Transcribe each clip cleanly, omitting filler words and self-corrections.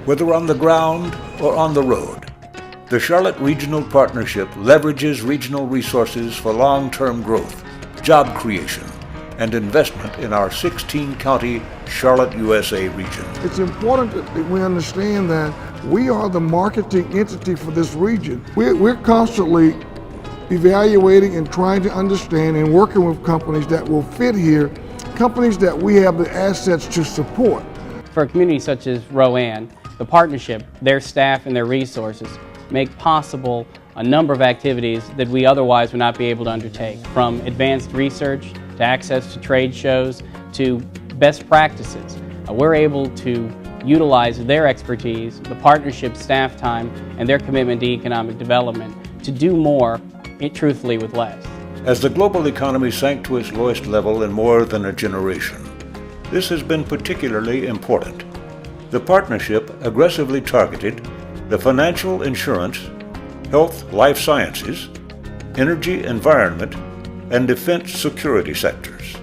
Whether on the ground or on the road, the Charlotte Regional Partnership leverages regional resources for long-term growth, job creation, and investment in our 16-county Charlotte, USA region. It's important that we understand that we are the marketing entity for this region. We're constantly evaluating and trying to understand and working with companies that will fit here, companies that we have the assets to support. For a community such as Rowan, the partnership, their staff and their resources make possible a number of activities that we otherwise would not be able to undertake, from advanced research to access to trade shows to best practices. We're able to utilize their expertise, the partnership staff time, and their commitment to economic development to do more, truthfully, with less. As the global economy sank to its lowest level in more than a generation, this has been particularly important. The partnership aggressively targeted the financial, insurance, health, life sciences, energy, environment, and defense security sectors.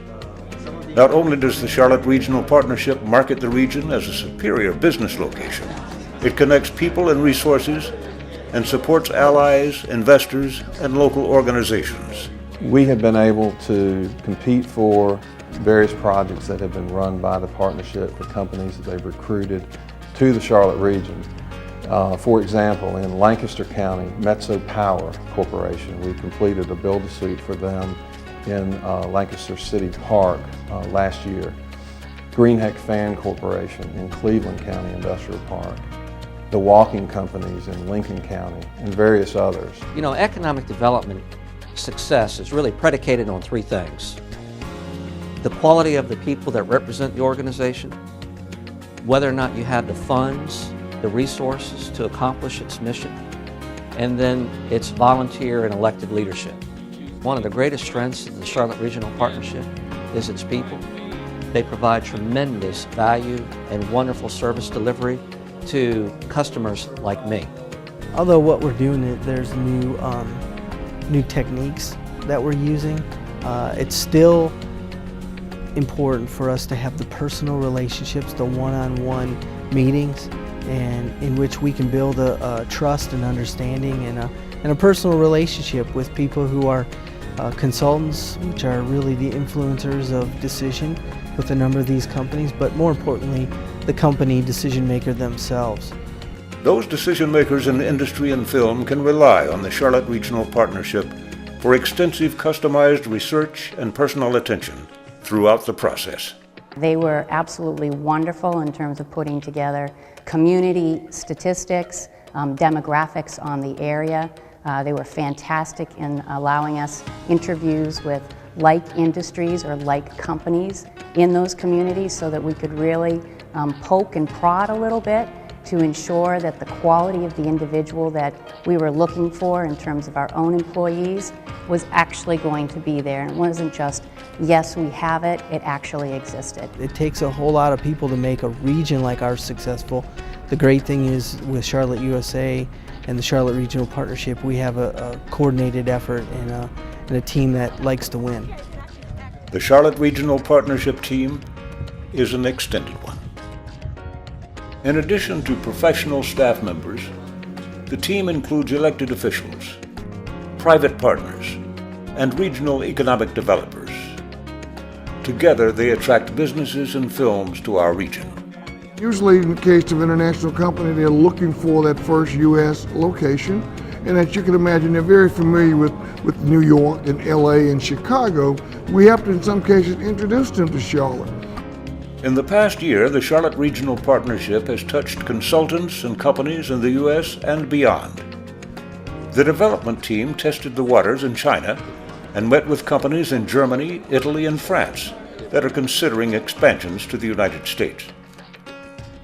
Not only does the Charlotte Regional Partnership market the region as a superior business location, it connects people and resources and supports allies, investors, and local organizations. We have been able to compete for various projects that have been run by the partnership for companies that they've recruited to the Charlotte region. For example, in Lancaster County, Metso Power Corporation, we completed a build-a-suit for them in Lancaster City Park last year. Greenheck Fan Corporation in Cleveland County Industrial Park. The Walking Companies in Lincoln County, and various others. You know, economic development success is really predicated on three things: the quality of the people that represent the organization, whether or not you have the funds, the resources to accomplish its mission, and then its volunteer and elected leadership. One of the greatest strengths of the Charlotte Regional Partnership is its people. They provide tremendous value and wonderful service delivery to customers like me. Although what we're doing, there's new techniques that we're using, it's still important for us to have the personal relationships, the one-on-one meetings, and in which we can build a trust and understanding and a personal relationship with people who are consultants, which are really the influencers of decision with a number of these companies, but more importantly, the company decision maker themselves. Those decision makers in industry and film can rely on the Charlotte Regional Partnership for extensive customized research and personal attention throughout the process. They were absolutely wonderful in terms of putting together community statistics, demographics on the area. They were fantastic in allowing us interviews with like industries or like companies in those communities so that we could really poke and prod a little bit to ensure that the quality of the individual that we were looking for in terms of our own employees was actually going to be there. And it wasn't just, yes, we have it, it actually existed. It takes a whole lot of people to make a region like ours successful. The great thing is with Charlotte USA and the Charlotte Regional Partnership, we have a coordinated effort and a team that likes to win. The Charlotte Regional Partnership team is an extended one. In addition to professional staff members, the team includes elected officials, private partners, and regional economic developers. Together, they attract businesses and films to our region. Usually in the case of international company, they're looking for that first U.S. location. And as you can imagine, they're very familiar with New York and LA and Chicago. We have to, in some cases, introduce them to Charlotte. In the past year, the Charlotte Regional Partnership has touched consultants and companies in the U.S. and beyond. The development team tested the waters in China and met with companies in Germany, Italy, and France that are considering expansions to the United States.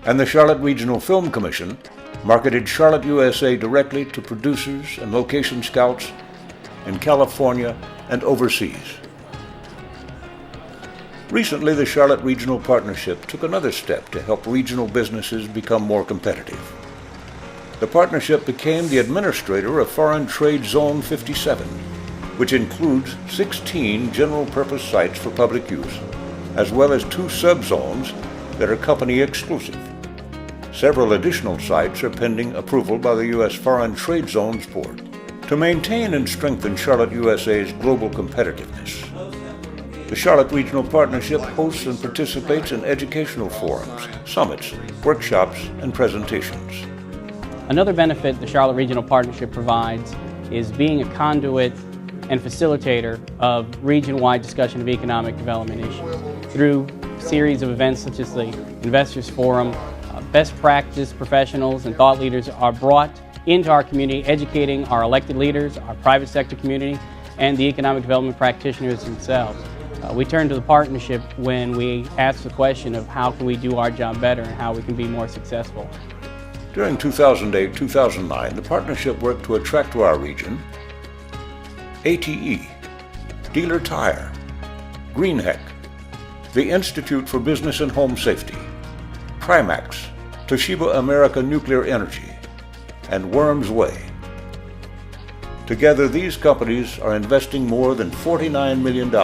And the Charlotte Regional Film Commission marketed Charlotte USA directly to producers and location scouts in California and overseas. Recently, the Charlotte Regional Partnership took another step to help regional businesses become more competitive. The partnership became the administrator of Foreign Trade Zone 57, which includes 16 general-purpose sites for public use, as well as 2 subzones that are company exclusive. Several additional sites are pending approval by the U.S. Foreign Trade Zones Board to maintain and strengthen Charlotte, USA's global competitiveness. The Charlotte Regional Partnership hosts and participates in educational forums, summits, workshops, and presentations. Another benefit the Charlotte Regional Partnership provides is being a conduit and facilitator of region-wide discussion of economic development issues. Through a series of events such as the Investors Forum, best practice professionals and thought leaders are brought into our community, educating our elected leaders, our private sector community, and the economic development practitioners themselves. We turn to the partnership when we ask the question of how can we do our job better and how we can be more successful. During 2008-2009, the partnership worked to attract to our region ATE, Dealer Tire, Greenheck, the Institute for Business and Home Safety, Trimax, Toshiba America Nuclear Energy, and Worms Way. Together, these companies are investing more than $49 million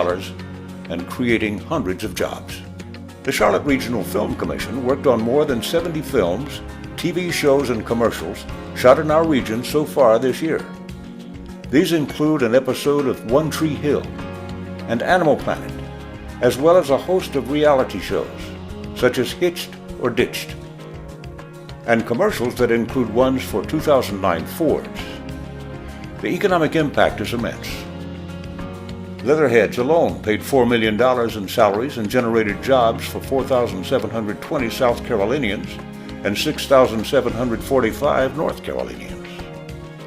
and creating hundreds of jobs. The Charlotte Regional Film Commission worked on more than 70 films, TV shows, and commercials shot in our region so far this year. These include an episode of One Tree Hill and Animal Planet, as well as a host of reality shows, such as Hitched or Ditched, and commercials that include ones for 2009 Fords. The economic impact is immense. Leatherheads alone paid $4 million in salaries and generated jobs for 4,720 South Carolinians and 6,745 North Carolinians.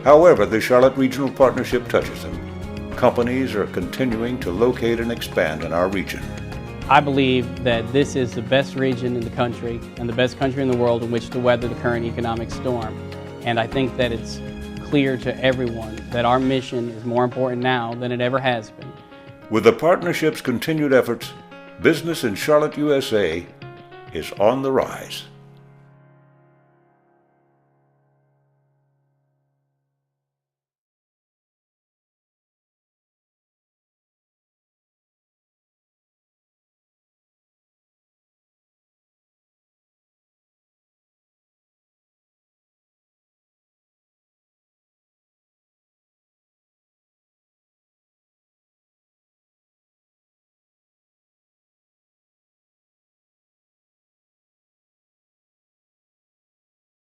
However, the Charlotte Regional Partnership touches them. Companies are continuing to locate and expand in our region. I believe that this is the best region in the country and the best country in the world in which to weather the current economic storm. And I think that it's clear to everyone that our mission is more important now than it ever has been. With the partnership's continued efforts, business in Charlotte, USA is on the rise.